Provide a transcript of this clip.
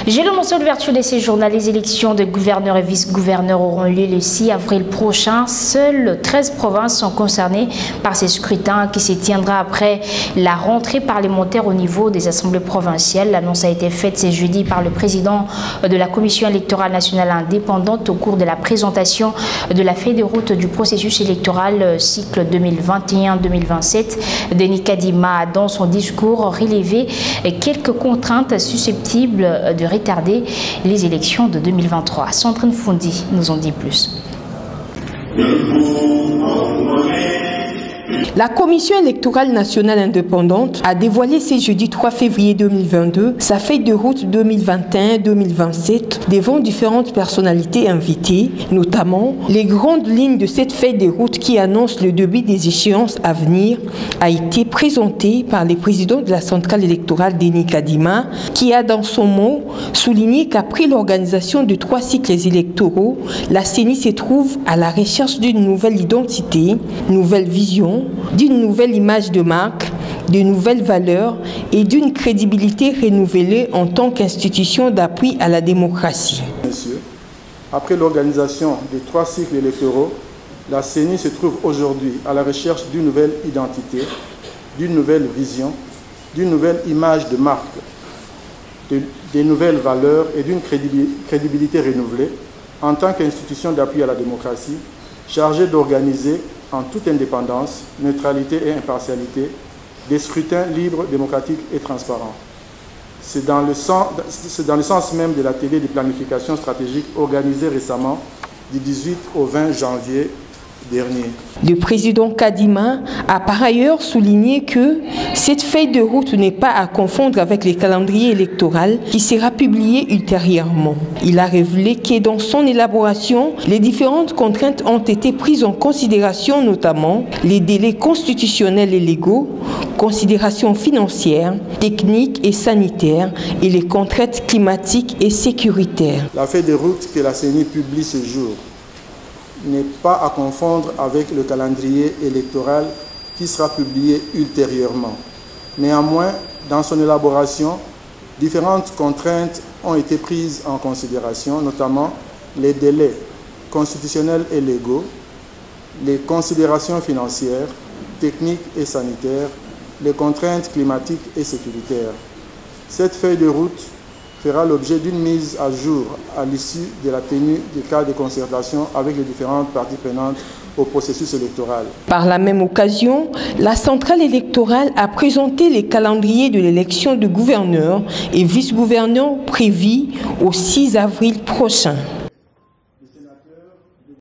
J'ai annoncé l'ouverture de ces journées. Les élections de gouverneurs et vice-gouverneurs auront lieu le 6 avril prochain. Seules 13 provinces sont concernées par ces scrutins qui se tiendra après la rentrée parlementaire au niveau des assemblées provinciales. L'annonce a été faite ce jeudi par le président de la Commission électorale nationale indépendante au cours de la présentation de la feuille de route du processus électoral cycle 2021-2027. Denis Kadima a dans son discours relevé quelques contraintes susceptibles de retarder les élections de 2023. Sandrine Fondi nous en dit plus. La Commission électorale nationale indépendante a dévoilé ce jeudi 3 février 2022 sa feuille de route 2021-2027 devant différentes personnalités invitées, notamment les grandes lignes de cette feuille de route qui annonce le début des échéances à venir a été présentée par le président de la centrale électorale Denis Kadima qui a dans son mot souligné qu'après l'organisation de 3 cycles électoraux, la CENI se trouve à la recherche d'une nouvelle identité, nouvelle vision, d'une nouvelle image de marque, de nouvelles valeurs et d'une crédibilité renouvelée en tant qu'institution d'appui à la démocratie. Messieurs, après l'organisation des 3 cycles électoraux, la CENI se trouve aujourd'hui à la recherche d'une nouvelle identité, d'une nouvelle vision, d'une nouvelle image de marque, des nouvelles valeurs et d'une crédibilité renouvelée en tant qu'institution d'appui à la démocratie, chargée d'organiser en toute indépendance, neutralité et impartialité, des scrutins libres, démocratiques et transparents. C'est dans le sens même de l'atelier de planification stratégique organisé récemment du 18 au 20 janvier dernier. Le président Kadima a par ailleurs souligné que cette feuille de route n'est pas à confondre avec le calendrier électoral qui sera publié ultérieurement. Il a révélé que dans son élaboration, les différentes contraintes ont été prises en considération, notamment les délais constitutionnels et légaux, considérations financières, techniques et sanitaires et les contraintes climatiques et sécuritaires. La feuille de route que la CENI publie ce jour n'est pas à confondre avec le calendrier électoral qui sera publié ultérieurement. Néanmoins, dans son élaboration, différentes contraintes ont été prises en considération, notamment les délais constitutionnels et légaux, les considérations financières, techniques et sanitaires, les contraintes climatiques et sécuritaires. Cette feuille de route fera l'objet d'une mise à jour à l'issue de la tenue des cas de concertation avec les différentes parties prenantes au processus électoral. Par la même occasion, la centrale électorale a présenté les calendriers de l'élection de gouverneurs et vice-gouverneurs prévus au 6 avril prochain. Les sénateurs